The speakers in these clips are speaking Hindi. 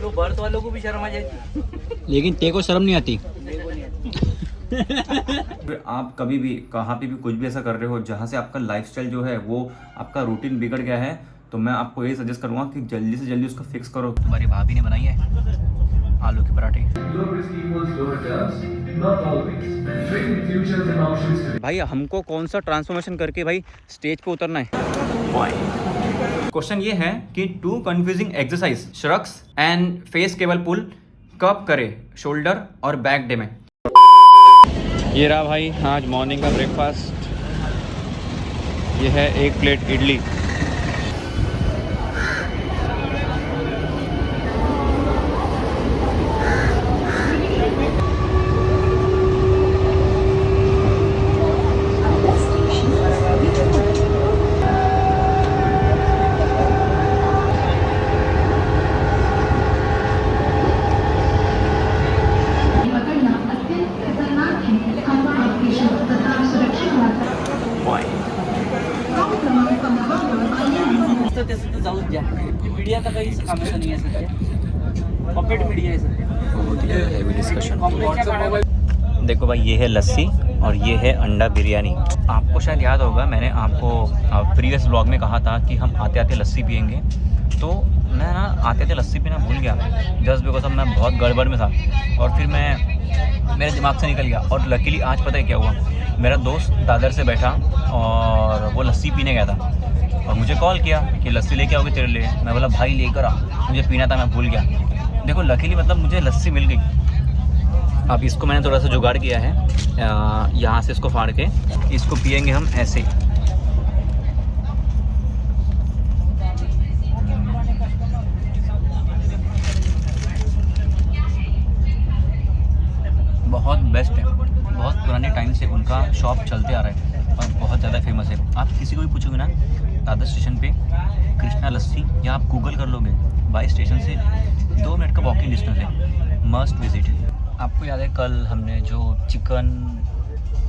तो बर्थ वालों को भी शर्म आ जाती, लेकिन ते को शर्म नहीं आती। मेरे को नहीं आती। आप कभी भी कहाँ पे भी कुछ भी ऐसा कर रहे हो जहाँ से आपका लाइफस्टाइल जो है वो आपका रूटीन बिगड़ गया है, तो मैं आपको यही सजेस्ट करूँगा कि जल्दी से जल्दी उसको फिक्स करो। तुम्हारी भाभी ने बनाई है आलू के पराठे। भाई हमको कौन सा ट्रांसफॉर्मेशन करके भाई स्टेज पे उतरना है? क्वेश्चन ये है कि 2 confusing exercise shrugs and face cable pull कब करे, शोल्डर और बैक डे में। ये रहा भाई आज मॉर्निंग का ब्रेकफास्ट। ये है 1 प्लेट इडली। त्याचं तर जाऊच द्या, मीडिया तर काही कामाचं नाही आहे सध्या, पपेट मीडिया आहे सध्या। डिस्कशन। देखो भाई ये है लस्सी और ये है अंडा बिरयानी। आपको शायद याद होगा मैंने आपको प्रीवियस व्लॉग में कहा था कि हम आते आते लस्सी पियेंगे, तो मैं ना आते आते लस्सी पीना भूल गया जस्ट बिकॉज मैं बहुत गड़बड़ में था और फिर मेरे दिमाग से निकल गया। और लकीली आज पता है क्या हुआ, मेरा दोस्त दादर से बैठा और वो लस्सी पीने गया था और मुझे कॉल किया कि लस्सी लेके आओगे तेरे लिए। मैं बोला भाई लेकर आ, मुझे पीना था, मैं भूल गया। देखो लकीली मतलब मुझे लस्सी मिल गई। अब इसको मैंने थोड़ा सा जुगाड़ किया है, यहाँ से इसको फाड़ के इसको पियेंगे हम ऐसे। बहुत बेस्ट है, बहुत पुराने टाइम से उनका शॉप चलते आ रहा है और बहुत ज़्यादा फेमस है। आप किसी को भी पूछोगे ना दादर स्टेशन पे कृष्णा लस्सी, या आप गूगल कर लोगे, बाई स्टेशन से 2 मिनट का वॉकिंग डिस्टेंस है, मस्ट विजिट। आपको याद है कल हमने जो चिकन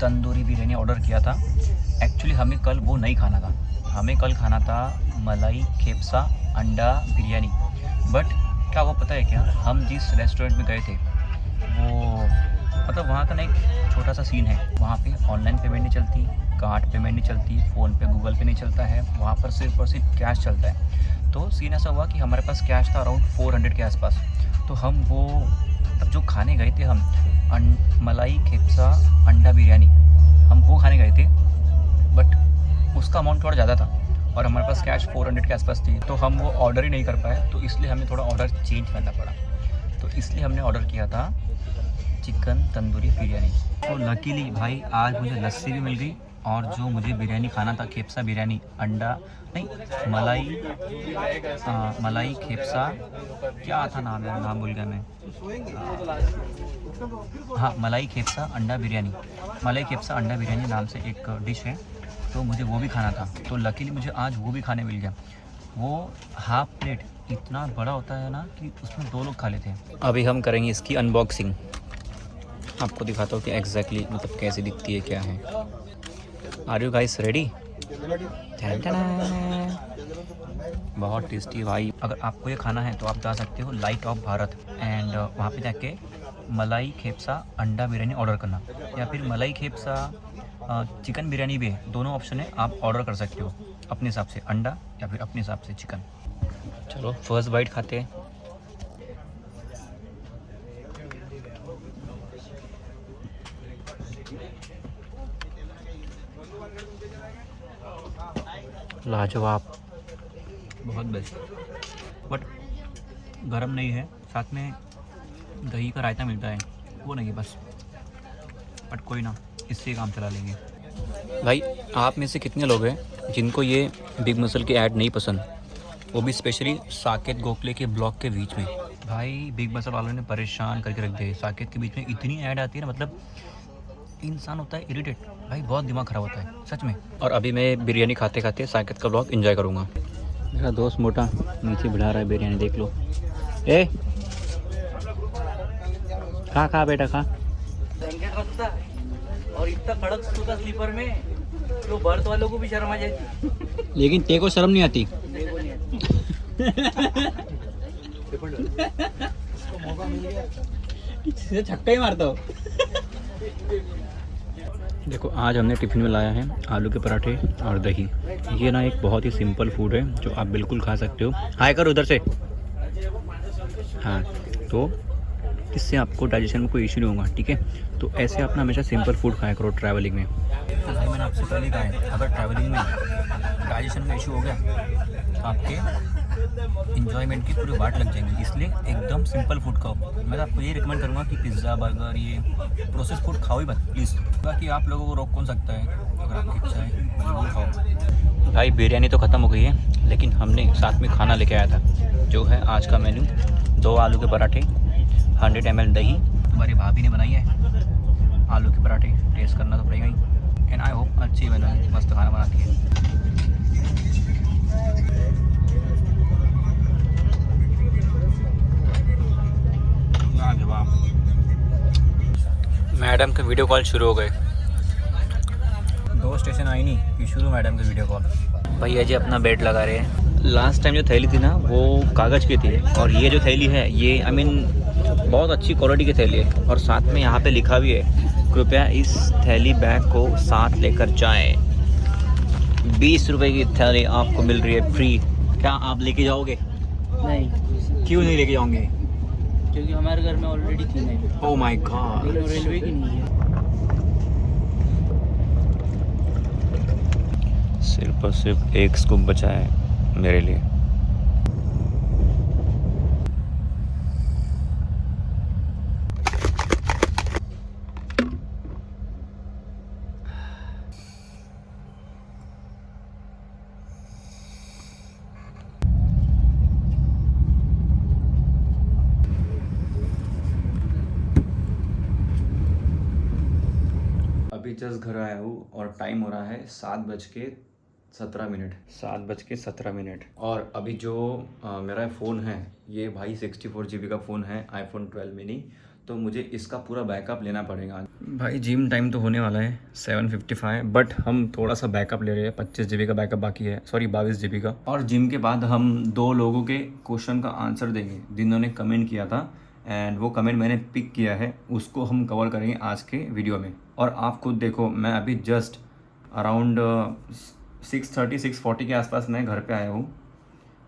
तंदूरी बिरयानी ऑर्डर किया था, एक्चुअली हमें कल वो नहीं खाना था, हमें कल खाना था मलाई खेपसा अंडा बिरयानी। बट क्या वो पता है क्या, हम जिस रेस्टोरेंट में गए थे वो मतलब वहाँ का ना एक छोटा सा सीन है, वहाँ पे ऑनलाइन पेमेंट नहीं चलती, कार्ड पेमेंट नहीं चलती, फ़ोन पे गूगल पे नहीं चलता है, वहाँ पर सिर्फ और सिर्फ कैश चलता है। तो सीन ऐसा हुआ कि हमारे पास कैश था अराउंड 400 के आसपास। तो हम वो तब जो खाने गए थे हम मलाई खेपसा अंडा बिरयानी, हम वो खाने गए थे, बट उसका अमाउंट थोड़ा ज़्यादा था और हमारे पास कैश 400 के आसपास थी, तो हम वो ऑर्डर ही नहीं कर पाए। तो इसलिए हमें थोड़ा ऑर्डर चेंज करना पड़ा, तो इसलिए हमने ऑर्डर किया था चिकन तंदूरी बिरयानी। तो लकीली भाई आज मुझे लस्सी भी मिल गई और जो मुझे बिरयानी खाना था खेपसा बिरयानी अंडा नहीं मलाई खेपसा, क्या था नाम, यार नाम भूल गया मैं। हाँ मलाई खेपसा अंडा बिरयानी, मलाई खेपसा अंडा बिरयानी नाम से एक डिश है, तो मुझे वो भी खाना था। तो लकीली मुझे आज वो भी खाने मिल गया। वो हाफ प्लेट इतना बड़ा होता है ना कि उसमें 2 लोग खा लेते हैं। अभी हम करेंगे इसकी अनबॉक्सिंग, आपको दिखाता हूँ कि एग्जैक्टली मतलब कैसी दिखती है क्या है। Are you guys ready? बहुत टेस्टी है भाई। अगर आपको ये खाना है तो आप जा सकते हो लाइट ऑफ भारत एंड वहाँ पे जाके मलाई खेपसा अंडा बिरयानी ऑर्डर करना, या फिर मलाई खेपसा चिकन बिरयानी भी है, दोनों ऑप्शन है, आप ऑर्डर कर सकते हो अपने हिसाब से अंडा या फिर अपने हिसाब से चिकन। चलो फर्स्ट बाइट खाते हैं। लाजवाब, बहुत बेस्ट। बट गरम नहीं है, साथ में दही का रायता मिलता है, वो नहीं है बस। बट कोई ना, इससे काम चला लेंगे। भाई आप में से कितने लोग हैं जिनको ये बिग मसल की ऐड नहीं पसंद, वो भी स्पेशली साकेत गोखले के ब्लॉग के बीच में। भाई बिग मसल वालों ने परेशान करके रख दिया। साकेत के बीच में इतनी ऐड आती है ना, मतलब इंसान होता है इरिटेट, भाई बहुत दिमाग ख़राब होता है सच में। और अभी मैं बिरयानी खाते खाते साकेत का ब्लॉग एंजॉय करूँगा। मेरा दोस्त मोटा नीचे बढ़ा रहा है बिरयानी, देख लो। ए खा बेटा खा। ब्लैंकेट रखता और इतना कड़क सूता स्लीपर में, तो बर्थ वालों को भी शर्म आ जाती, लेकिन ते को शर्म नहीं आती। मेरे को नहीं आती। छक्का ही मारता हो। देखो आज हमने टिफ़िन में लाया है आलू के पराठे और दही। ये ना एक बहुत ही सिंपल फूड है जो आप बिल्कुल खा सकते हो। हाय कर उधर से। हाँ, तो इससे आपको डाइजेशन में कोई इशू नहीं होगा, ठीक है। तो ऐसे आप ना हमेशा सिंपल फूड खाया करो ट्रैवलिंग में। तो भाई मैंने आपसे पहले कहा है, अगर ट्रैवलिंग में डाइजेशन का इशू हो गया तो आपके इन्जॉयमेंट की पूरी वाट लग जाएंगी। इसलिए एकदम सिंपल फूड खाओ। मैं आपको ये रिकमेंड करूँगा कि पिज़्ज़ा, बर्गर, ये प्रोसेस फूड खाओ ही मत प्लीज़। बाकी आप लोगों को रोक कौन सकता है, अगर आपकी इच्छा है बिल्कुल खाओ। भाई बिरयानी तो ख़त्म हो गई है, लेकिन हमने साथ में खाना लेके आया था जो है आज का मेन्यू। 2 आलू के पराठे, 100 ml दही। तुम्हारी भाभी ने बनाई है आलू के पराठे, टेस्ट करना तो पड़ेगा ही। एंड आई होप अच्छी बना है, मस्त खाना बनाती है। मैडम के वीडियो कॉल शुरू हो गए। 2 स्टेशन आई नहीं कि शुरू मैडम के वीडियो कॉल। भैया जी अपना बेड लगा रहे हैं। लास्ट टाइम जो थैली थी ना वो कागज़ की थी, और ये जो थैली है ये आई मीन बहुत अच्छी क्वालिटी की थैली है। और साथ में यहाँ पे लिखा भी है, कृपया इस थैली बैग को साथ लेकर जाएं। 20 रुपये की थैली आपको मिल रही है फ्री। क्या आप लेके जाओगे? नहीं। क्यों नहीं लेके जाओगे? क्योंकि हमारे घर में ऑलरेडी 3 है। Oh my God. रेलवे की नहीं है। सिर्फ और सिर्फ एक स्कूप बचा है मेरे लिए। अभी जस्ट घर आया हूँ और टाइम हो रहा है 7:17। 7:17। और अभी जो मेरा फ़ोन है ये भाई 64 GB का फ़ोन है, iPhone 12 मिनी। तो मुझे इसका पूरा बैकअप लेना पड़ेगा। भाई जिम टाइम तो होने वाला है 7:55, बट हम थोड़ा सा बैकअप ले रहे हैं। 25 GB का बैकअप बाकी है, सॉरी 22 GB का। और जिम के बाद हम 2 लोगों के क्वेश्चन का आंसर देंगे जिन्होंने कमेंट किया था, एंड वो कमेंट मैंने पिक किया है, उसको हम कवर करेंगे आज के वीडियो में। और आप खुद देखो, मैं अभी जस्ट अराउंड 6:40 के आसपास मैं घर पे आया हूँ।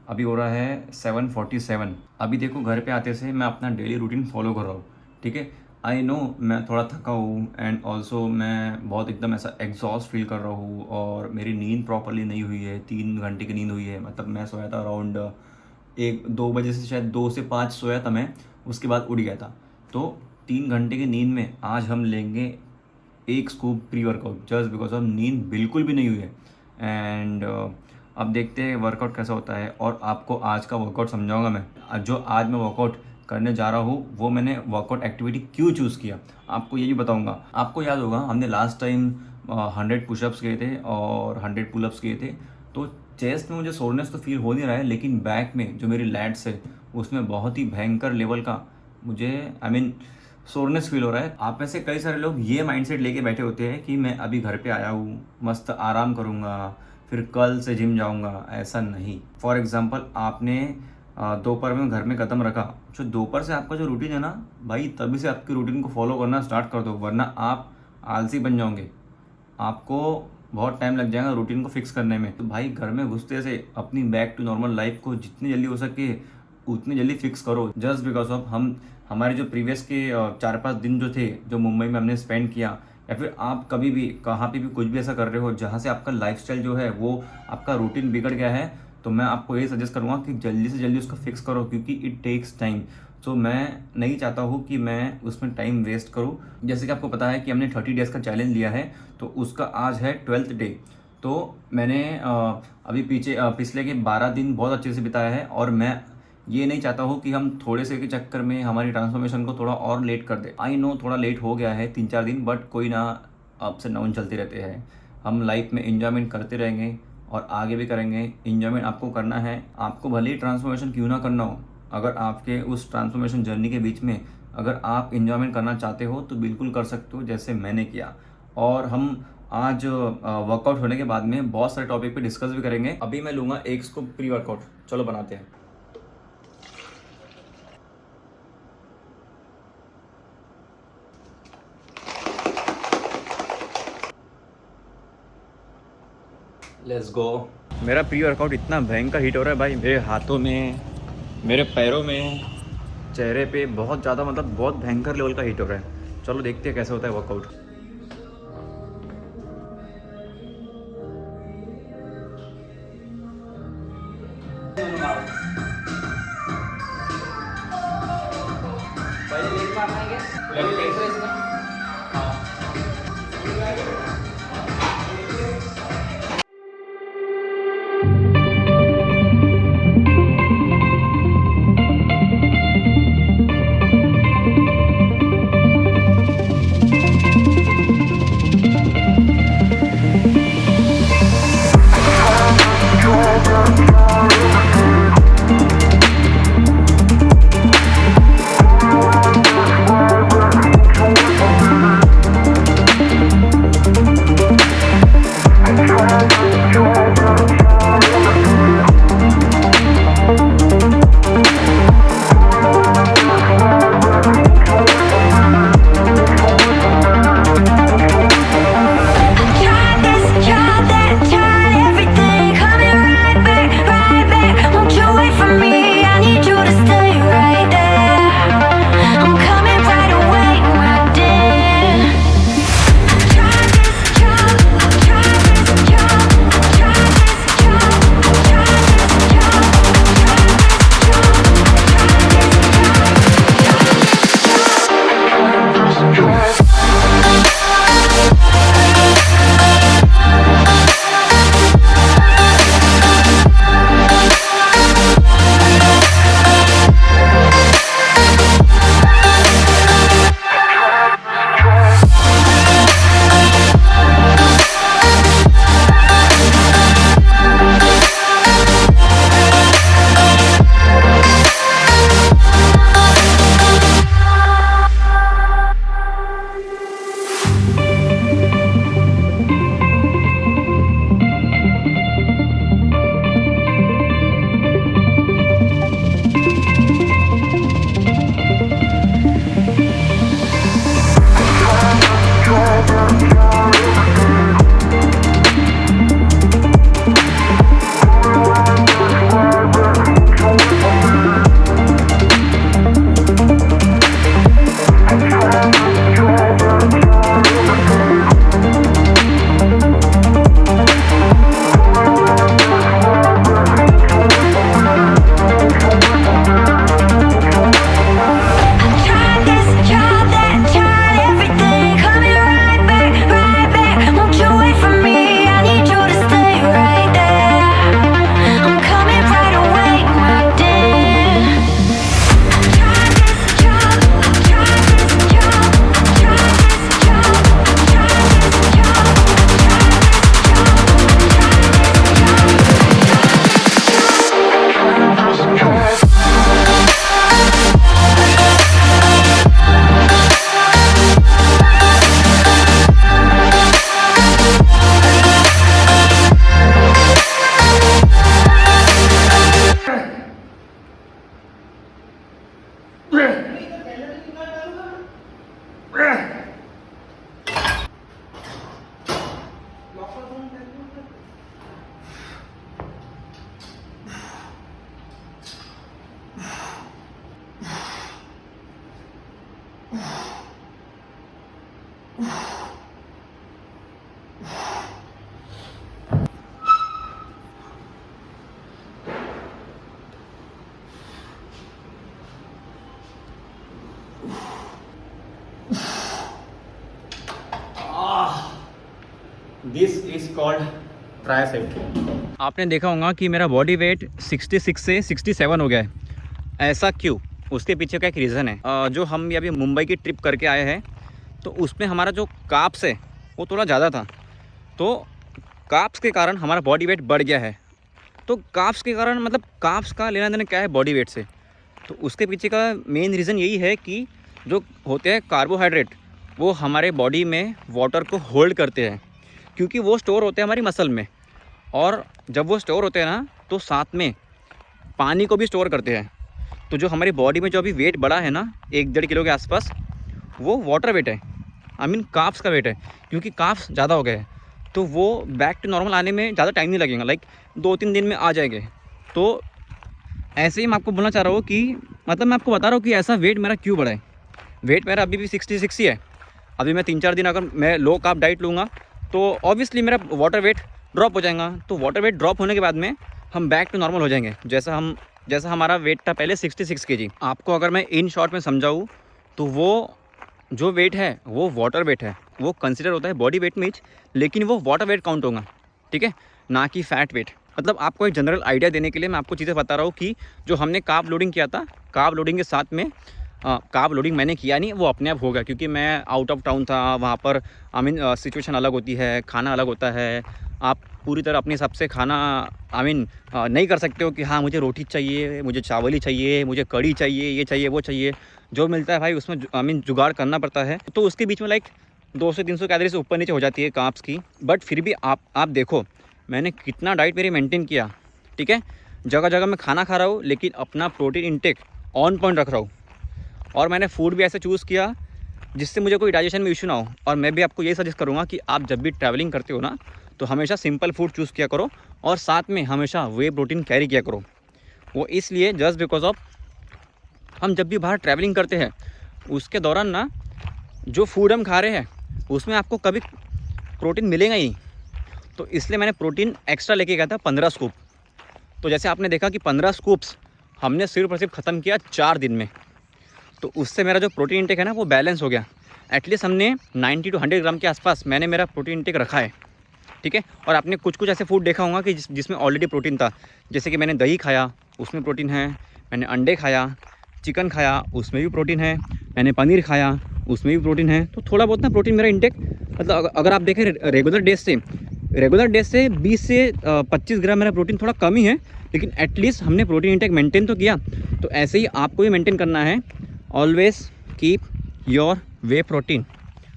अभी हो रहा है 7:47। अभी देखो घर पे आते से मैं अपना डेली रूटीन फॉलो कर रहा हूँ, ठीक है। आई नो मैं थोड़ा थका हूँ, एंड ऑल्सो मैं बहुत एकदम ऐसा एग्जॉस्ट फील कर रहा हूँ, और मेरी नींद प्रॉपरली नहीं हुई है। 3 घंटे की नींद हुई है, मतलब मैं सोया था अराउंड 1-2 बजे से, शायद 2 से 5 सोया था मैं, उसके बाद उठ गया था। तो 3 घंटे की नींद में आज हम लेंगे 1 scoop pre workout, just because of नींद बिल्कुल भी नहीं हुई है। एंड अब देखते हैं वर्कआउट कैसा होता है, और आपको आज का वर्कआउट समझाऊंगा मैं। जो आज मैं वर्कआउट करने जा रहा हूँ वो मैंने वर्कआउट एक्टिविटी क्यों चूज़ किया आपको ये भी बताऊंगा। आपको याद होगा हमने लास्ट टाइम 100 पुशअप्स किए थे और 100 पुलअप्स किए थे। तो चेस्ट में मुझे सोरनेस तो फील हो नहीं रहा है, लेकिन बैक में जो मेरी लैट्स है उसमें बहुत ही भयंकर लेवल का मुझे सोरनेस फील हो रहा है। आप में से कई सारे लोग ये माइंडसेट लेके बैठे होते हैं कि मैं अभी घर पे आया हूँ, मस्त आराम करूँगा, फिर कल से जिम जाऊँगा। ऐसा नहीं। फॉर एग्जांपल आपने दोपहर में घर में कदम रखा, जो दोपहर से आपका जो रूटीन है ना भाई, तभी से आपकी रूटीन को फॉलो करना स्टार्ट कर दो, वरना आप आलसी बन जाओगे। आपको बहुत टाइम लग जाएगा रूटीन को फिक्स करने में। तो भाई घर में घुसते से अपनी बैक टू नॉर्मल लाइफ को जितनी जल्दी हो सके उतनी जल्दी फिक्स करो। जस्ट बिकॉज ऑफ हमारे जो प्रीवियस के 4-5 दिन जो थे, जो मुंबई में हमने स्पेंड किया, या फिर आप कभी भी कहाँ पे भी कुछ भी ऐसा कर रहे हो जहाँ से आपका लाइफस्टाइल जो है वो आपका रूटीन बिगड़ गया है, तो मैं आपको ये सजेस्ट करूँगा कि जल्दी से जल्दी उसको फिक्स करो, क्योंकि इट टेक्स टाइम। तो मैं नहीं चाहता हूँ कि मैं उसमें टाइम वेस्ट करूँ। जैसे कि आपको पता है कि हमने 30 डेज़ का चैलेंज लिया है, तो उसका आज है 12th डे। तो मैंने अभी पिछले के 12 दिन बहुत अच्छे से बिताया है, और मैं ये नहीं चाहता हूँ कि हम थोड़े से के चक्कर में हमारी ट्रांसफॉर्मेशन को थोड़ा और लेट कर दे। आई नो थोड़ा लेट हो गया है 3-4 दिन, बट कोई ना, अप्स एंड डाउन चलते रहते हैं। हम लाइफ में एंजॉयमेंट करते रहेंगे और आगे भी करेंगे। एंजॉयमेंट आपको करना है, आपको भले ही ट्रांसफॉर्मेशन क्यों ना करना हो, अगर आपके उस ट्रांसफॉर्मेशन जर्नी के बीच में अगर आप एंजॉयमेंट करना चाहते हो तो बिल्कुल कर सकते हो, जैसे मैंने किया। और हम आज वर्कआउट होने के बाद में बहुत सारे टॉपिक पे डिस्कस भी करेंगे। अभी मैं लूँगा 1 स्कूप प्री वर्कआउट। चलो बनाते हैं। Let's go. मेरा प्री वर्कआउट इतना भयंकर हीट हो रहा है भाई, मेरे हाथों में, मेरे पैरों में, चेहरे पे बहुत ज़्यादा, मतलब बहुत भयंकर लेवल का हीट हो रहा है। चलो देखते हैं कैसे होता है वर्कआउट। पहले लेग मारना है क्या? लेग प्रेस में। This is called triceps. आपने देखा होगा कि मेरा बॉडी वेट 66 से 67 हो गया है। ऐसा क्यों? उसके पीछे का एक रीज़न है। जो हम अभी मुंबई की ट्रिप करके आए हैं तो उसमें हमारा जो काप्स है वो थोड़ा ज़्यादा था, तो काप्स के कारण हमारा बॉडी वेट बढ़ गया है। तो काप्स के कारण मतलब काप्स का लेना देना क्या है बॉडी वेट से? तो उसके पीछे का मेन रीज़न यही है कि जो होते हैं कार्बोहाइड्रेट वो हमारे बॉडी में वाटर को होल्ड करते हैं, क्योंकि वो स्टोर होते हैं हमारी मसल में, और जब वो स्टोर होते हैं ना तो साथ में पानी को भी स्टोर करते हैं। तो जो हमारी बॉडी में जो अभी वेट बढ़ा है ना 1-1.5 किलो के आसपास, वो वाटर वेट है, आई मीन काप्स का वेट है, क्योंकि काप्स ज़्यादा हो गए हैं। तो वो बैक टू नॉर्मल आने में ज़्यादा टाइम नहीं लगेगा, लाइक 2-3 दिन में आ जाएंगे। तो ऐसे ही मैं आपको बोलना चाह रहा हूँ कि मतलब मैं आपको बता रहा हूँ कि ऐसा वेट मेरा क्यों बढ़ा है। वेट मेरा अभी भी 66 ही है। अभी मैं 3-4 दिन अगर मैं लो कार्ब डाइट लूँगा तो ऑब्वियसली मेरा वाटर वेट ड्रॉप हो जाएगा। तो वाटर वेट ड्रॉप होने के बाद में हम बैक टू नॉर्मल हो जाएंगे, जैसा हमारा वेट था पहले 66 kg। आपको अगर मैं इन शॉर्ट में समझाऊँ तो वो जो वेट है वो वाटर वेट है, वो कंसिडर होता है बॉडी वेट में, लेकिन वो वाटर वेट काउंट होगा, ठीक है, ना कि फैट वेट। मतलब आपको एक जनरल आइडिया देने के लिए मैं आपको चीज़ें बता रहा हूँ कि जो हमने कार्ब लोडिंग किया था, कार्ब लोडिंग के साथ में कार्ब लोडिंग मैंने किया नहीं, वो अपने आप होगा, क्योंकि मैं आउट ऑफ टाउन था। वहाँ पर आई मीन सिचुएशन अलग होती है, खाना अलग होता है। आप पूरी तरह अपने हिसाब से खाना नहीं कर सकते हो कि हाँ मुझे रोटी चाहिए, मुझे चावल ही चाहिए, मुझे कड़ी चाहिए, ये चाहिए वो चाहिए। जो मिलता है भाई उसमें जुगाड़ करना पड़ता है। तो उसके बीच में लाइक 200 से 300 कैलोरी से ऊपर नीचे हो जाती है कार्ब्स की। बट फिर भी आप देखो मैंने कितना डाइट मेरी मेंटेन किया, ठीक है। जगह जगह मैं खाना खा रहा हूँ लेकिन अपना प्रोटीन इंटेक ऑन पॉइंट रख रहा हूँ। और मैंने फूड भी ऐसे चूज़ किया जिससे मुझे कोई डाइजेशन में इशू ना हो। और मैं भी आपको यही सजेस्ट करूँगा कि आप जब भी ट्रैवलिंग करते हो ना तो हमेशा सिंपल फूड चूज़ किया करो और साथ में हमेशा वे प्रोटीन कैरी किया करो। वो इसलिए जस्ट बिकॉज ऑफ हम जब भी बाहर ट्रैवलिंग करते हैं उसके दौरान ना जो फूड हम खा रहे हैं उसमें आपको कभी प्रोटीन मिलेगा ही। तो इसलिए मैंने प्रोटीन एक्स्ट्रा लेके गया था 15 स्कूप। तो जैसे आपने देखा कि 15 स्कूप्स हमने सिर्फ और सिर्फ ख़त्म किया 4 दिन में। तो उससे मेरा जो प्रोटीन इंटेक है ना वो बैलेंस हो गया। एटलीस्ट हमने 90 to 100 ग्राम के आसपास मैंने मेरा प्रोटीन इंटेक रखा है, ठीक है। और आपने कुछ ऐसे फूड देखा होगा कि जिसमें ऑलरेडी प्रोटीन था। जैसे कि मैंने दही खाया उसमें प्रोटीन है, मैंने अंडे खाया, चिकन खाया उसमें भी प्रोटीन है, मैंने पनीर खाया उसमें भी प्रोटीन है। तो थोड़ा बहुत ना प्रोटीन मेरा इंटेक मतलब अगर आप देखें रेगुलर डेज से 20 से 25 ग्राम मेरा प्रोटीन थोड़ा कम ही है, लेकिन एटलीस्ट हमने प्रोटीन इंटेक मेंटेन तो किया। तो ऐसे ही आपको भी मेंटेन करना है। Always keep your way protein.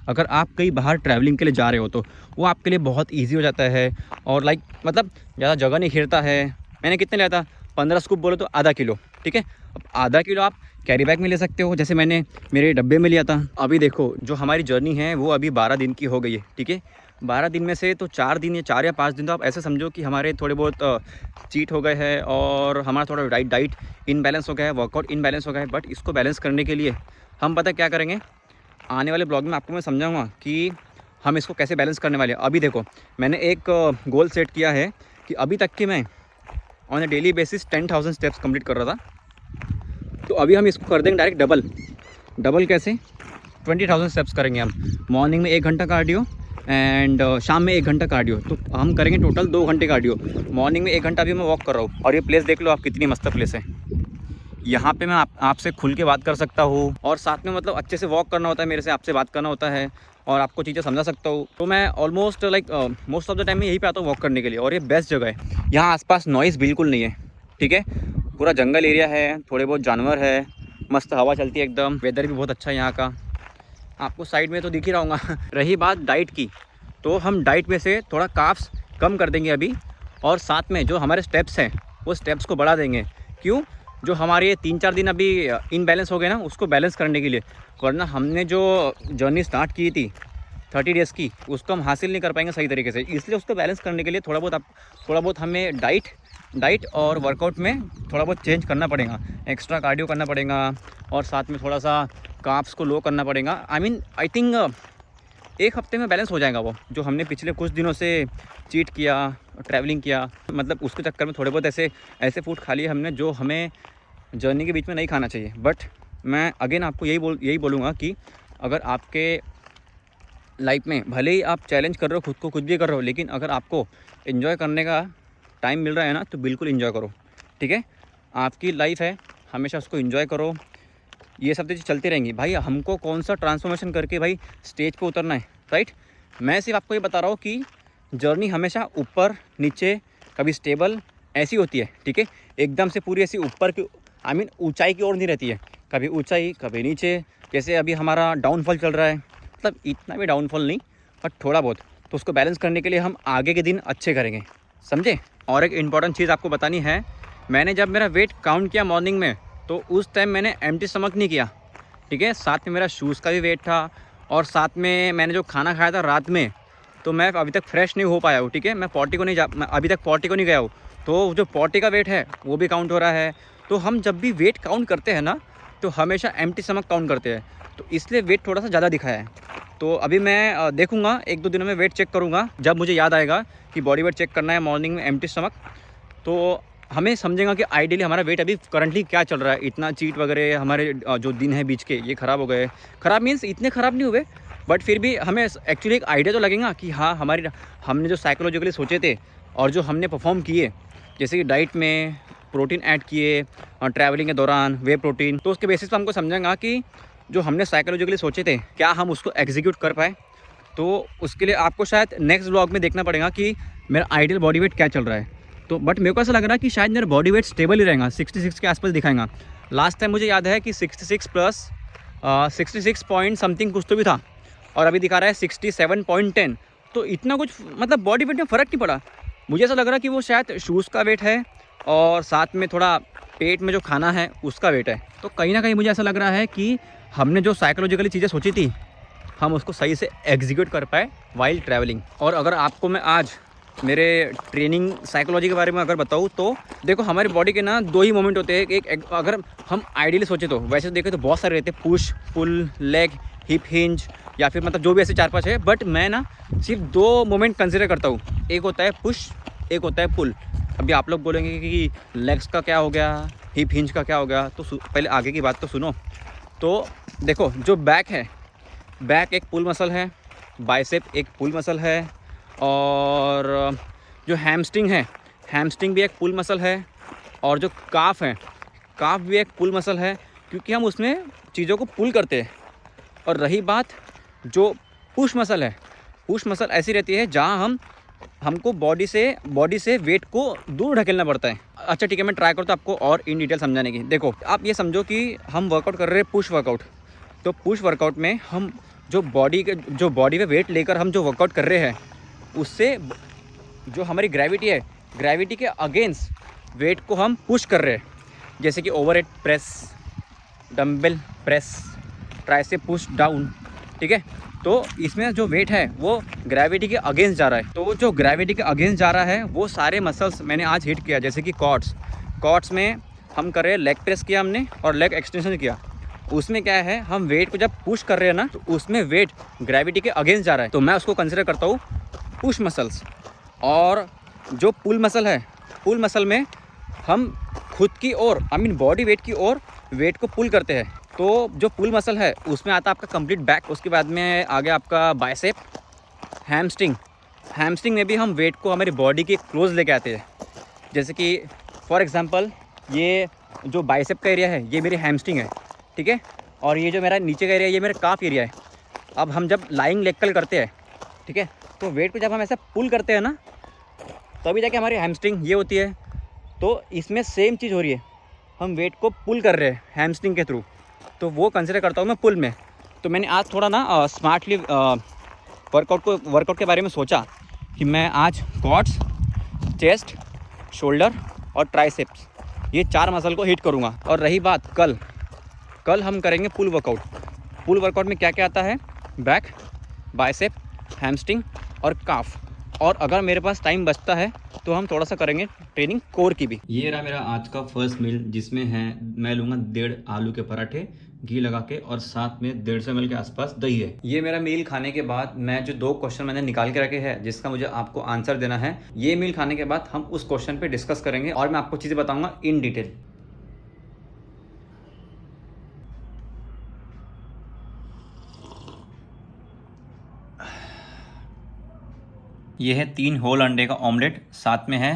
अगर आप कहीं बाहर ट्रैवलिंग के लिए जा रहे हो तो वो आपके लिए बहुत ईजी हो जाता है। और लाइक मतलब ज़्यादा जगह नहीं घेरता है। मैंने कितने लिया था 15 स्कूप बोलो तो आधा किलो, ठीक है। अब आधा किलो आप कैरी बैग में ले सकते हो, जैसे मैंने मेरे डब्बे में लिया था। अभी देखो जो हमारी जर्नी है वो अभी 12 दिन की हो गई है, ठीक है। 12 दिन में से तो 4 दिन या 4 या 5 दिन तो आप ऐसे समझो कि हमारे थोड़े बहुत चीट हो गए हैं और हमारा थोड़ा डाइट इनबैलेंस हो गया है, वर्कआउट इनबैलेंस हो गया है। बट इसको बैलेंस करने के लिए हम पता क्या करेंगे, आने वाले ब्लॉग में आपको मैं समझाऊंगा कि हम इसको कैसे बैलेंस करने वाले हैं। अभी देखो मैंने एक गोल सेट किया है कि अभी तक के मैं on a daily basis 10,000 steps complete कर रहा था। तो अभी हम इसको कर देंगे डायरेक्ट डबल कैसे, 20,000 स्टेप्स करेंगे हम। मॉर्निंग में 1 घंटा कार्डियो एंड शाम में 1 घंटा कार्डियो। तो हम करेंगे टोटल 2 घंटे कार्डियो। मॉर्निंग में 1 घंटा अभी मैं वॉक कर रहा हूँ। और ये प्लेस देख लो आप कितनी मस्त प्लेस है। यहाँ पे मैं आपसे खुल के बात कर सकता हूँ और साथ में मतलब अच्छे से वॉक करना होता है, मेरे से आपसे बात करना होता है और आपको चीज़ें समझा सकता हूँ। तो मैं almost most of the time में यहीं पे आता हूँ वॉक करने के लिए। और ये बेस्ट जगह है, यहाँ आसपास नॉइज़ बिल्कुल नहीं है, ठीक है। पूरा जंगल एरिया है, थोड़े बहुत जानवर है, मस्त हवा चलती है एकदम। वेदर भी बहुत अच्छा है यहाँ का, आपको साइड में तो दिख ही रहा होगा। रही बात डाइट की, तो हम डाइट में से थोड़ा कार्ब्स कम कर देंगे अभी। और साथ में जो हमारे स्टेप्स हैं वो स्टेप्स को बढ़ा देंगे। क्यों? जो हमारे 3-4 दिन अभी इनबैलेंस हो गए ना, उसको बैलेंस करने के लिए। वरना हमने जो जर्नी स्टार्ट की थी 30 डेज़ की, उसको हम हासिल नहीं कर पाएंगे सही तरीके से। इसलिए उसको बैलेंस करने के लिए थोड़ा बहुत हमें डाइट और वर्कआउट में थोड़ा बहुत चेंज करना पड़ेगा। एक्स्ट्रा कार्डियो करना पड़ेगा और साथ में थोड़ा सा कार्ब्स को लो करना पड़ेगा। आई थिंक 1 हफ्ते में बैलेंस हो जाएगा वो जो हमने पिछले कुछ दिनों से चीट किया, ट्रैवलिंग किया। मतलब उसके चक्कर में थोड़े बहुत ऐसे फूड खा लिए हमने जो हमें जर्नी के बीच में नहीं खाना चाहिए। बट मैं अगेन आपको यही बोलूँगा कि अगर आपके लाइफ में भले ही आप चैलेंज कर रहे हो खुद को, कुछ भी कर रहे हो, लेकिन अगर आपको एंजॉय करने का टाइम मिल रहा है ना तो बिल्कुल एंजॉय करो, ठीक है। आपकी लाइफ है, हमेशा उसको एंजॉय करो। ये सब चीज़ें चलती रहेंगी भाई। हमको कौन सा ट्रांसफॉर्मेशन करके भाई स्टेज पे उतरना है, राइट। मैं सिर्फ आपको ये बता रहा हूँ कि जर्नी हमेशा ऊपर नीचे कभी स्टेबल ऐसी होती है, ठीक है। एकदम से पूरी ऐसी ऊपर की ऊंचाई की ओर नहीं रहती है, कभी ऊंचाई कभी नीचे। जैसे अभी हमारा डाउनफॉल चल रहा है, मतलब इतना भी डाउनफॉल नहीं बट थोड़ा बहुत। तो उसको बैलेंस करने के लिए हम आगे के दिन अच्छे करेंगे, समझे। और एक इम्पॉर्टेंट चीज़ आपको बतानी है, मैंने जब मेरा वेट काउंट किया मॉर्निंग में तो उस टाइम मैंने एम्प्टी स्टमक नहीं किया, ठीक है। साथ में मेरा शूज़ का भी वेट था और साथ में मैंने जो खाना खाया था रात में तो मैं अभी तक फ्रेश नहीं हो पाया हूँ, ठीक है। मैं अभी तक 40 को नहीं गया हूँ, तो जो 40 का वेट है वो भी काउंट हो रहा है। तो हम जब भी वेट काउंट करते हैं ना, तो हमेशा एम्प्टी स्टमक काउंट करते हैं, तो इसलिए वेट थोड़ा सा ज़्यादा दिखाया है। तो अभी मैं देखूँगा 1-2 दिनों में वेट चेक करूँगा, जब मुझे याद आएगा कि बॉडी वेट चेक करना है मॉर्निंग में एम्प्टी स्टमक, तो हमें समझेंगे कि आइडियली हमारा वेट अभी करंटली क्या चल रहा है। इतना चीट वगैरह हमारे जो दिन है बीच के, ये ख़राब हो गए। ख़राब मीन्स इतने ख़राब नहीं हुए, बट फिर भी हमें एक्चुअली एक आइडिया तो लगेगा कि हाँ, हमने जो साइकोलॉजिकली सोचे थे और जो हमने परफॉर्म किए, जैसे कि डाइट में प्रोटीन ऐड किए और ट्रैवलिंग के दौरान वे प्रोटीन, तो उसके बेसिस पर हमको समझेंगे कि जो हमने साइकोलॉजिकली सोचे थे क्या हम उसको एग्जीक्यूट कर पाए। तो उसके लिए आपको शायद नेक्स्ट व्लॉग में देखना पड़ेगा कि मेरा आइडियल बॉडी वेट क्या चल रहा है। तो बट मेरे को ऐसा लग रहा है कि शायद मेरा बॉडी वेट स्टेबल ही रहेगा, 66 के आसपास दिखाएगा। लास्ट टाइम मुझे याद है कि 66 प्लस 66 पॉइंट समथिंग कुछ तो भी था, और अभी दिखा रहा है 67.10। तो इतना कुछ मतलब बॉडी वेट में फ़र्क नहीं पड़ा। मुझे ऐसा लग रहा है कि वो शायद शूज़ का वेट है और साथ में थोड़ा पेट में जो खाना है उसका वेट है। तो कहीं ना कहीं मुझे ऐसा लग रहा है कि हमने जो साइकोलॉजिकली चीज़ें सोची थी, हम उसको सही से एग्जीक्यूट कर पाए वाइल ट्रैवलिंग। और अगर आपको मैं आज मेरे ट्रेनिंग साइकोलॉजी के बारे में अगर बताऊँ, तो देखो हमारी बॉडी के ना 2 ही मोमेंट होते हैं। एक अगर हम आइडियली सोचे तो, वैसे देखें तो बहुत सारे रहते हैं, पुश, पुल, लेग, हिप हिंज, या फिर मतलब जो भी ऐसे 4-5 है। बट मैं ना सिर्फ 2 मोमेंट कंसिडर करता हूँ, एक होता है पुश, एक होता है पुल। अभी आप लोग बोलेंगे कि लेग्स का क्या हो गया, हिप हिंज का क्या हो गया, तो पहले आगे की बात तो सुनो। तो देखो जो बैक है, बैक एक पुल मसल है, बाइसेप एक पुल मसल है, और जो हैमस्ट्रिंग है, हैमस्ट्रिंग भी एक पुल मसल है, और जो काफ है, काफ भी एक पुल मसल है, क्योंकि हम उसमें चीज़ों को पुल करते हैं। और रही बात जो पुश मसल है, पुश मसल ऐसी रहती है जहाँ हमको बॉडी से वेट को दूर ढकेलना पड़ता है। अच्छा ठीक है, मैं ट्राई करता हूँ आपको और इन डिटेल समझाने की। देखो आप ये समझो कि हम वर्कआउट कर रहे हैं पुश वर्कआउट, तो पुश वर्कआउट में हम जो बॉडी पे वेट लेकर हम जो वर्कआउट कर रहे हैं, उससे जो हमारी ग्रेविटी है, ग्रेविटी के अगेंस्ट वेट को हम पुश कर रहे हैं। जैसे कि overhead press, dumbbell press, tricep push down, ठीक है। तो इसमें जो वेट है वो ग्रेविटी के अगेंस्ट जा रहा है। तो जो ग्रेविटी के अगेंस्ट जा रहा है वो सारे मसल्स मैंने आज हिट किया। जैसे कि कॉट्स में हम कर रहे हैं, लेग प्रेस किया हमने और लेग एक्सटेंशन किया। उसमें क्या है, हम वेट को जब पुश कर रहे हैं ना, तो उसमें वेट ग्रेविटी के अगेंस्ट जा रहा है, तो मैं उसको कंसिडर करता हूँ पुश मसल्स। और जो पुल मसल है, पुल मसल में हम खुद की ओर, बॉडी वेट की ओर वेट को पुल करते हैं। तो जो पुल मसल है उसमें आता है आपका कंप्लीट बैक, उसके बाद में आ गया आपका बाइसेप, हैमस्ट्रिंग में भी हम वेट को हमारी बॉडी के क्लोज लेके आते हैं। जैसे कि फॉर एग्जांपल ये जो बाइसेप का एरिया है ये मेरी हैमस्ट्रिंग है, ठीक है, और ये जो मेरा नीचे का एरिया है ये मेरा काफ एरिया है। अब हम जब लाइंग लेग कर्ल करते हैं, ठीक है, तो वेट को जब हम ऐसा पुल करते हैं ना, तभी जाके हमारी हैमस्ट्रिंग ये होती है। तो इसमें सेम चीज़ हो रही है, हम वेट को पुल कर रहे हैं हैमस्ट्रिंग के थ्रू, तो वो कंसिडर करता हूँ मैं पुल में। तो मैंने आज थोड़ा ना स्मार्टली वर्कआउट के बारे में सोचा कि मैं आज क्वाड्स, चेस्ट, शोल्डर और ट्राइसेप्स, ये 4 मसल को हिट करूँगा। और रही बात कल हम करेंगे पुल वर्कआउट में क्या क्या आता है, बैक, बाइसेप, हैमस्ट्रिंग और काफ। और अगर मेरे पास टाइम बचता है तो हम थोड़ा सा करेंगे ट्रेनिंग कोर की भी। ये रहा मेरा आज का फर्स्ट मील, जिसमें है मैं लूँगा 1.5 आलू के पराठे घी लगा के, और साथ में 150 ml के आसपास दही है। ये मेरा मील खाने के बाद मैं जो 2 क्वेश्चन मैंने निकाल के रखे हैं जिसका मुझे आपको आंसर देना है, ये मील खाने के बाद हम उस क्वेश्चन पे डिस्कस करेंगे और मैं आपको चीज़ें बताऊँगा इन डिटेल। ये है 3 होल अंडे का ऑमलेट, साथ में है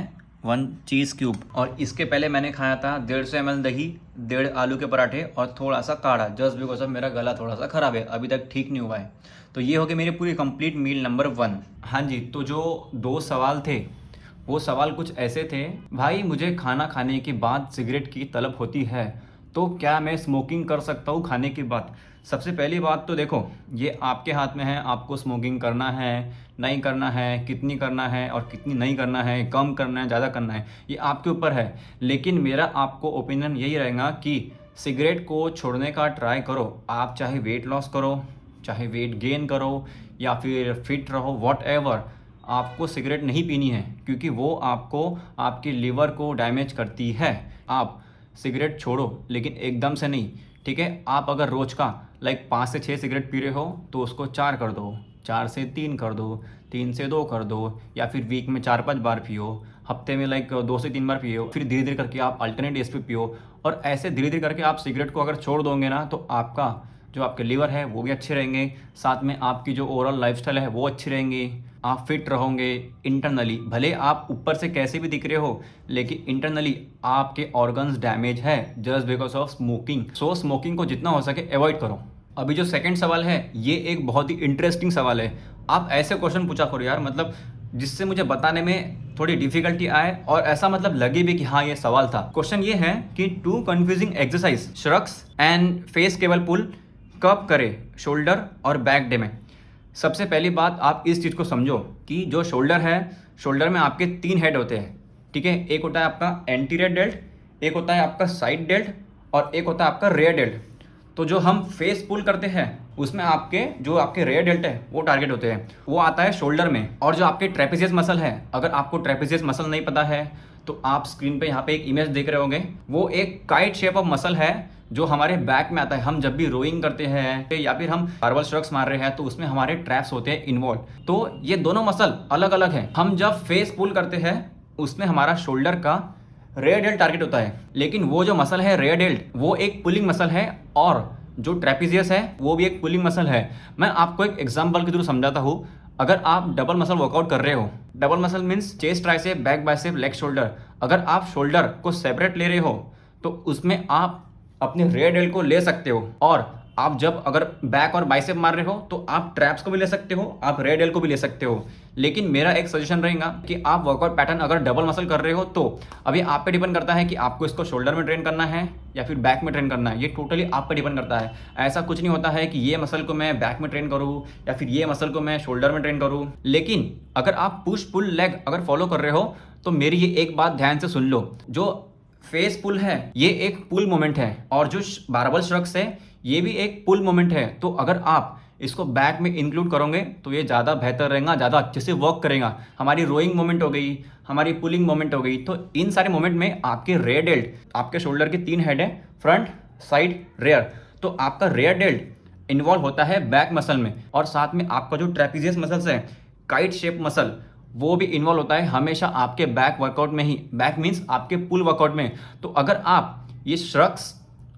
1 चीज़ क्यूब। और इसके पहले मैंने खाया था 150 ml दही, 1.5 आलू के पराठे और थोड़ा सा काढ़ा, जस्ट बिकॉज ऑफ मेरा गला थोड़ा सा ख़राब है, अभी तक ठीक नहीं हुआ है। तो ये हो गई मेरी पूरी कंप्लीट मील नंबर 1। हाँ जी, तो जो 2 सवाल थे वो सवाल कुछ ऐसे थे, भाई मुझे खाना खाने के बाद सिगरेट की तलब होती है, तो क्या मैं स्मोकिंग कर सकता हूँ खाने के बाद? सबसे पहली बात तो देखो, ये आपके हाथ में है, आपको स्मोकिंग करना है नहीं करना है, कितनी करना है और कितनी नहीं करना है, कम करना है ज़्यादा करना है, ये आपके ऊपर है। लेकिन मेरा आपको ओपिनियन यही रहेगा कि सिगरेट को छोड़ने का ट्राई करो। आप चाहे वेट लॉस करो, चाहे वेट गेन करो, या फिर फिट रहो, व्हाटएवर, आपको सिगरेट नहीं पीनी है, क्योंकि वो आपको आपके लीवर को डैमेज करती है। आप सिगरेट छोड़ो, लेकिन एकदम से नहीं, ठीक है। आप अगर रोज़ का 5 से 6 सिगरेट पी रहे हो तो उसको 4 कर दो, 4 से 3 कर दो, 3 से 2 कर दो, या फिर वीक में 4-5 बार पियो, हफ्ते में 2 से 3 बार पियो, फिर धीरे धीरे करके आप अल्टरनेट डेज पे पियो। और ऐसे धीरे धीरे करके आप सिगरेट को अगर छोड़ दोगे ना, तो आपका जो आपके लीवर है वो भी अच्छे रहेंगे, साथ में आपकी जो ओवरऑल लाइफस्टाइल है वो अच्छी रहेंगी, आप फिट रहोगे इंटरनली। भले आप ऊपर से कैसे भी दिख रहे हो, लेकिन इंटरनली आपके ऑर्गन्स डैमेज है just because of smoking. So smoking को जितना हो सके अवॉइड करो। अभी जो सेकंड सवाल है, ये एक बहुत ही इंटरेस्टिंग सवाल है। आप ऐसे क्वेश्चन पूछा करो यार, मतलब जिससे मुझे बताने में थोड़ी डिफिकल्टी आए और ऐसा मतलब लगे भी कि हाँ ये सवाल था। क्वेश्चन ये है कि 2 confusing exercise shrugs and face cable pull कब करें, शोल्डर और बैक डे में। सबसे पहली बात, आप इस चीज़ को समझो कि जो शोल्डर है, शोल्डर में आपके 3 हेड होते हैं, ठीक है। एक होता है आपका एंटीरियर डेल्ट, एक होता है आपका साइड डेल्ट, और एक होता है आपका रेयर डेल्ट। तो जो हम फेस पुल करते हैं उसमें आपके रेयर डेल्ट है वो टारगेट होते हैं, वो आता है शोल्डर में। और जो आपके ट्रेपेजियस मसल है, अगर आपको ट्रेपेजियस मसल नहीं पता है तो आप स्क्रीन पे यहाँ पे एक इमेज देख रहे होंगे, वो एक काइट शेप ऑफ मसल है जो हमारे बैक में आता है। हम जब भी रोइंग करते हैं या फिर हम बारबल स्ट्रक्स मार रहे हैं तो उसमें हमारे ट्रैप्स होते हैं इन्वॉल्व। तो ये दोनों मसल अलग अलग हैं। हम जब फेस पुल करते हैं उसमें हमारा शोल्डर का रेयर डेल्ट टारगेट होता है, लेकिन वो जो मसल है रेयर डेल्ट वो एक पुलिंग मसल है, और जो ट्रेपेजियस है वो भी एक पुलिंग मसल है। मैं आपको एक एग्जांपल के थ्रू समझाता हूँ। अगर आप डबल मसल वर्कआउट कर रहे हो, double muscle means chest tricep, back bicep, leg shoulder. अगर आप शोल्डर को सेपरेट ले रहे हो तो उसमें आप अपने रेयर डेल्ट को ले सकते हो, और आप जब अगर बैक और बाइसेप मार रहे हो तो आप ट्रैप्स को भी ले सकते हो, आप रेयर डेल्ट को भी ले सकते हो। लेकिन मेरा एक सजेशन रहेगा कि आप वर्कआउट पैटर्न अगर डबल मसल कर रहे हो तो अभी आप पे डिपेंड करता है कि आपको इसको शोल्डर में ट्रेन करना है या फिर बैक में ट्रेन करना है। ये टोटली आप पे डिपेंड करता है। ऐसा कुछ नहीं होता है कि ये मसल को मैं बैक में ट्रेन करूँ या फिर ये मसल को मैं शोल्डर में ट्रेन करूँ। लेकिन अगर आप पुश पुल लेग अगर फॉलो कर रहे हो तो मेरी ये एक बात ध्यान से सुन लो, जो फेस पुल है ये एक पुल मोमेंट है, और जो बारबल श्रक्स है ये भी एक पुल मोमेंट है। तो अगर आप इसको बैक में इंक्लूड करोगे तो ये ज़्यादा बेहतर रहेगा, ज़्यादा अच्छे से वर्क करेगा। हमारी रोइंग मोमेंट हो गई, हमारी पुलिंग मोमेंट हो गई, तो इन सारे मोमेंट में आपके रेयर डेल्ट, आपके शोल्डर के 3 हेड है, फ्रंट, साइड, रेयर। तो आपका रेयर डेल्ट इन्वॉल्व होता है बैक मसल में, और साथ में आपका जो ट्रेपेजियस मसल्स है, काइट शेप मसल, वो भी इन्वॉल्व होता है हमेशा आपके बैक वर्कआउट में ही। बैक मीन्स आपके पुल वर्कआउट में। तो अगर आप ये श्रक्स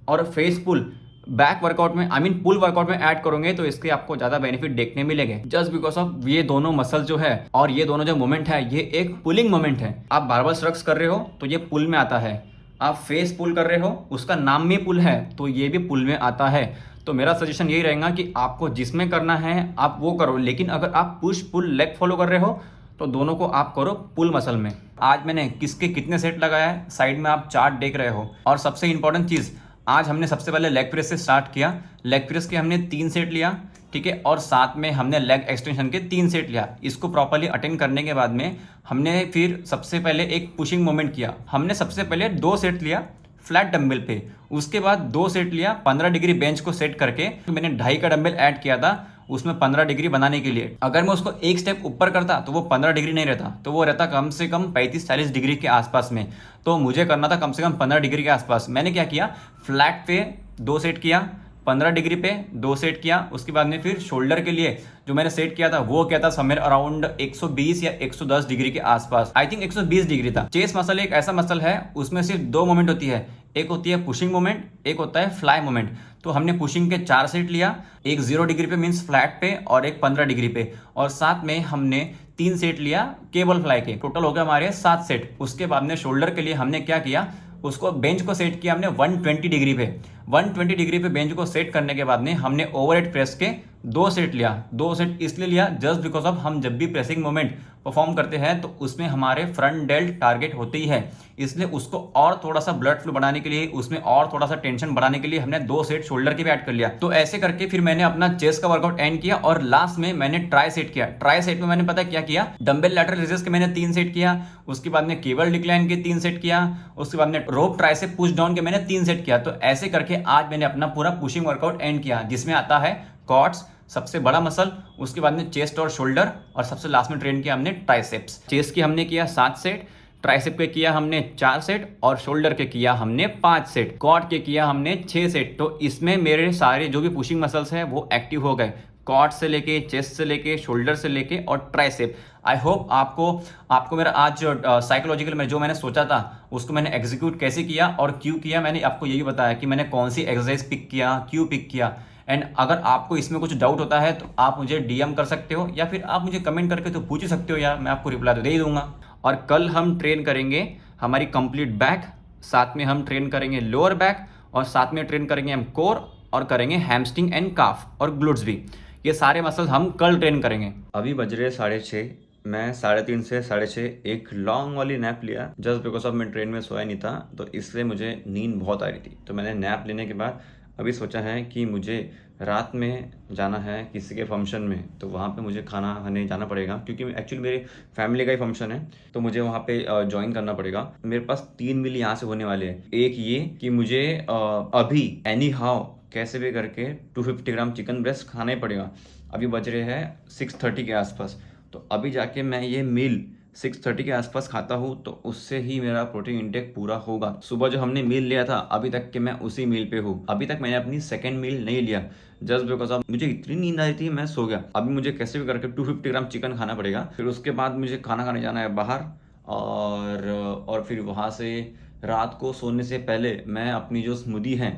और फेस पुल बैक वर्कआउट में, आई मीन पुल वर्कआउट में ऐड करोगे तो इसके आपको ज़्यादा बेनिफिट देखने मिलेंगे, जस्ट बिकॉज ऑफ ये दोनों मसल जो है और ये दोनों जो मोमेंट है ये एक पुलिंग मोमेंट है। आप बारबल श्रक्स कर रहे हो तो ये पुल में आता है, आप फेस पुल कर रहे हो उसका नाम में पुल है तो ये भी पुल में आता है। तो मेरा सजेशन यही रहेगा कि आपको जिसमें करना है आप वो करो, लेकिन अगर आप पुश पुल लेग फॉलो कर रहे हो तो दोनों को आप करो पुल मसल में। आज मैंने किसके कितने सेट लगाया है साइड में आप चार्ट देख रहे हो। और सबसे इंपॉर्टेंट चीज़, आज हमने सबसे पहले लेग प्रेस से स्टार्ट किया। लेग प्रेस के हमने 3 सेट लिया, ठीक है, और साथ में हमने लेग एक्सटेंशन के 3 सेट लिया। इसको प्रॉपर्ली अटेंड करने के बाद में हमने फिर सबसे पहले एक पुशिंग मोमेंट किया। हमने सबसे पहले 2 सेट लिया फ्लैट डंबल पे, उसके बाद 2 सेट लिया 15 डिग्री बेंच को सेट करके। मैंने 2.5 का डंबल ऐड किया था उसमें 15 डिग्री बनाने के लिए। अगर मैं उसको एक स्टेप ऊपर करता तो वो 15 डिग्री नहीं रहता, तो वो रहता कम से कम 35-40 डिग्री के आसपास में। तो मुझे करना था कम से कम 15 डिग्री के आसपास। मैंने क्या किया, फ्लैट पे 2 सेट किया, 15 डिग्री पे 2 सेट किया। उसके बाद में फिर शोल्डर के लिए जो मैंने सेट किया था वो क्या था, समवेयर अराउंड 120 या 110 डिग्री के आसपास, आई थिंक 120 डिग्री था। चेस्ट मसल एक ऐसा मसल है उसमें सिर्फ 2 मोमेंट होती है, एक होती है पुशिंग मोमेंट, एक होता है फ्लाई मोमेंट। तो हमने पुशिंग के 4 सेट लिया, एक 0 डिग्री पे मीन्स फ्लैट पे और एक 15 डिग्री पे, और साथ में हमने 3 सेट लिया केबल फ्लाई के। टोटल हो गया हमारे 7 सेट। उसके बाद में शोल्डर के लिए हमने क्या किया, उसको बेंच को सेट किया हमने 120 डिग्री पे। 120 डिग्री पे बेंच को सेट करने के बाद में हमने ओवरहेड प्रेस के 2 सेट लिया। 2 सेट इसलिए लिया जस्ट बिकॉज ऑफ हम जब भी प्रेसिंग मोमेंट परफॉर्म करते हैं तो उसमें हमारे फ्रंट डेल्ट टारगेट होती है, इसलिए उसको और थोड़ा सा ब्लड फ्लो बढ़ाने के लिए, उसमें और थोड़ा सा टेंशन बढ़ाने के लिए हमने 2 सेट शोल्डर के भी ऐड कर लिया। तो ऐसे करके फिर मैंने अपना चेस्ट का वर्कआउट एंड किया, और लास्ट में मैंने ट्राई सेट किया। ट्राई सेट में मैंने पता क्या किया, डंबल लैटरल रेजेस के मैंने 3 सेट किया, उसके बाद में केबल डिक्लाइन के 3 सेट किया, उसके बाद में रोप ट्राई से पुश डाउन के मैंने 3 सेट किया। तो ऐसे करके आज मैंने अपना पूरा पुशिंग वर्कआउट एंड किया, जिसमें आता है क्वाड्स, सबसे बड़ा मसल, उसके बाद में चेस्ट और शोल्डर, और सबसे लास्ट में ट्रेन किया हमने ट्राइसेप्स। चेस्ट की हमने किया 7 सेट, ट्राइसेप के किया हमने 4 सेट, और शोल्डर के किया हमने 5 सेट, क्वाड के किया हमने 6 सेट। तो इसमें मेरे सारे जो भी पुशिंग मसल्स हैं वो एक्टिव हो गए, क्वाड से लेके, चेस्ट से लेके, शोल्डर से लेके और ट्राइसेप। आई होप आपको मेरा आज साइकोलॉजिकल में जो मैंने सोचा था उसको मैंने एग्जीक्यूट कैसे किया और क्यों किया, मैंने आपको यही बताया कि मैंने कौन सी एक्सरसाइज पिक किया, क्यों पिक किया। एंड अगर आपको इसमें कुछ डाउट होता है तो आप मुझे डीएम कर सकते हो, या फिर आप मुझे कमेंट करके तो पूछ ही सकते हो यार, मैं आपको रिप्लाई तो दे ही दूंगा। और कल हम ट्रेन करेंगे हमारी कंप्लीट बैक, साथ में हम ट्रेन करेंगे लोअर बैक, और साथ में ट्रेन करेंगे हम कोर, और करेंगे हैमस्ट्रिंग एंड काफ और ग्लूट्स भी। ये सारे मसल हम कल ट्रेन करेंगे। अभी बज रहे 6:30, मैं 3:30 से 6:30 एक लॉन्ग वाली नैप लिया, जस्ट बिकॉज ऑफ मैं ट्रेन में सोया नहीं था, तो इसलिए मुझे नींद बहुत आ रही थी। तो मैंने नैप लेने के बाद अभी सोचा है कि मुझे रात में जाना है किसी के फंक्शन में, तो वहाँ पे मुझे खाना खाने जाना पड़ेगा, क्योंकि एक्चुअली मेरे फैमिली का ही फंक्शन है, तो मुझे वहाँ पे ज्वाइन करना पड़ेगा। मेरे पास 3 मील यहाँ से होने वाले हैं। एक ये कि मुझे अभी एनी हाउ कैसे भी करके 250 ग्राम चिकन ब्रेस्ट खाना ही पड़ेगा। अभी बज रहे हैं 6:30 के आसपास, तो अभी जाके मैं ये मील 6:30 के आसपास खाता हूँ, तो उससे ही मेरा प्रोटीन इंटेक पूरा होगा। सुबह जो हमने मील लिया था अभी तक के मैं उसी मील पे हूँ। अभी तक मैंने अपनी सेकंड मील नहीं लिया, जस्ट बिकॉज ऑफ मुझे इतनी नींद आई थी, मैं सो गया। अभी मुझे कैसे भी करके 250 ग्राम चिकन खाना पड़ेगा, फिर उसके बाद मुझे खाना खाने जाना है बाहर, और फिर वहाँ से रात को सोने से पहले मैं अपनी जो स्मूदी है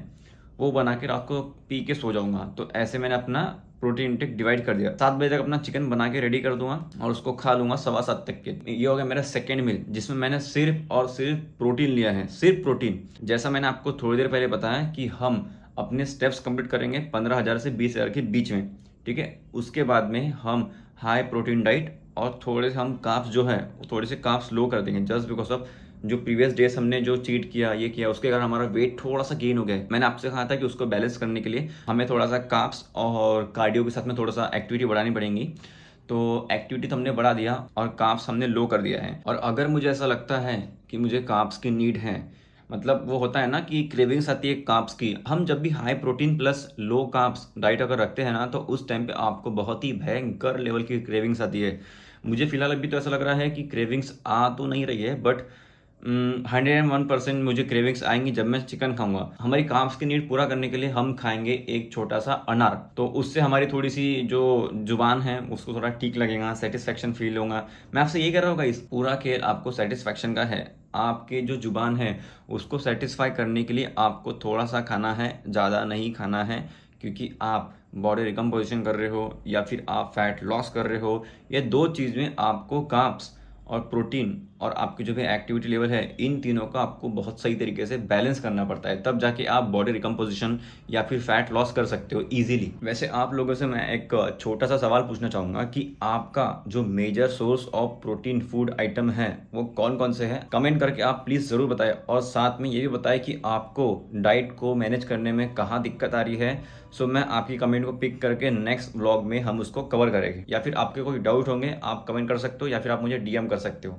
वो बना के रात को पी के सो जाऊंगा। तो ऐसे मैंने अपना प्रोटीन इंटेक डिवाइड कर दिया। 7 बजे तक अपना चिकन बना के रेडी कर दूंगा और उसको खा लूंगा 7:15 तक के। ये हो गया मेरा सेकेंड मील, जिसमें मैंने सिर्फ और सिर्फ प्रोटीन लिया है, सिर्फ प्रोटीन। जैसा मैंने आपको थोड़ी देर पहले बताया कि हम अपने स्टेप्स कंप्लीट करेंगे 15,000 से 20,000 के बीच में, ठीक है। उसके बाद में हम हाई प्रोटीन डाइट और थोड़े से हम कार्ब्स जो है थोड़े से कार्ब्स लो कर देंगे, जस्ट बिकॉज ऑफ जो प्रीवियस डेज हमने जो चीट किया, ये किया, उसके कारण हमारा वेट थोड़ा सा गेन हो गया है। मैंने आपसे कहा था कि उसको बैलेंस करने के लिए हमें थोड़ा सा कार्ब्स और कार्डियो के साथ में थोड़ा सा एक्टिविटी बढ़ानी पड़ेगी। तो एक्टिविटी तो हमने बढ़ा दिया और कार्ब्स हमने लो कर दिया है। और अगर मुझे ऐसा लगता है कि मुझे कार्ब्स की नीड है, मतलब वो होता है ना कि क्रेविंग्स आती है कार्ब्स की, हम जब भी high protein plus low carbs diet अगर रखते हैं ना, तो उस टाइम पे आपको बहुत ही भयंकर लेवल की क्रेविंग्स आती है। मुझे फिलहाल अभी तो ऐसा लग रहा है कि क्रेविंग्स आ तो नहीं रही है, बट 101% मुझे क्रेविंग्स आएंगी जब मैं चिकन खाऊंगा। हमारी कार्ब्स की नीड पूरा करने के लिए हम खाएंगे एक छोटा सा अनार, तो उससे हमारी थोड़ी सी जो जुबान है उसको थोड़ा ठीक लगेगा, सेटिस्फैक्शन फील होगा। मैं आपसे ये कह रहा हूँ गाइस, पूरा खेल आपको सेटिस्फैक्शन का है। आपके जो जुबान है उसको सेटिस्फाई करने के लिए आपको थोड़ा सा खाना है, ज़्यादा नहीं खाना है, क्योंकि आप बॉडी रिकम्पोजिशन कर रहे हो या फिर आप फैट लॉस कर रहे हो। ये दो चीज़ में आपको कार्ब्स और प्रोटीन और आपकी जो भी एक्टिविटी लेवल है, इन तीनों का आपको बहुत सही तरीके से बैलेंस करना पड़ता है, तब जाके आप बॉडी रिकम्पोजिशन या फिर फैट लॉस कर सकते हो इजीली। वैसे आप लोगों से मैं एक छोटा सा सवाल पूछना चाहूँगा कि आपका जो major source of protein food item है वो कौन कौन से हैं? कमेंट करके आप प्लीज़ ज़रूर बताएं, और साथ में ये भी बताएं कि आपको डाइट को मैनेज करने में कहाँ दिक्कत आ रही है। सो मैं आपकी कमेंट को पिक करके नेक्स्ट व्लॉग में हम उसको कवर करेंगे, या फिर आपके कोई डाउट होंगे आप कमेंट कर सकते हो, या फिर आप मुझे डीएम कर सकते हो।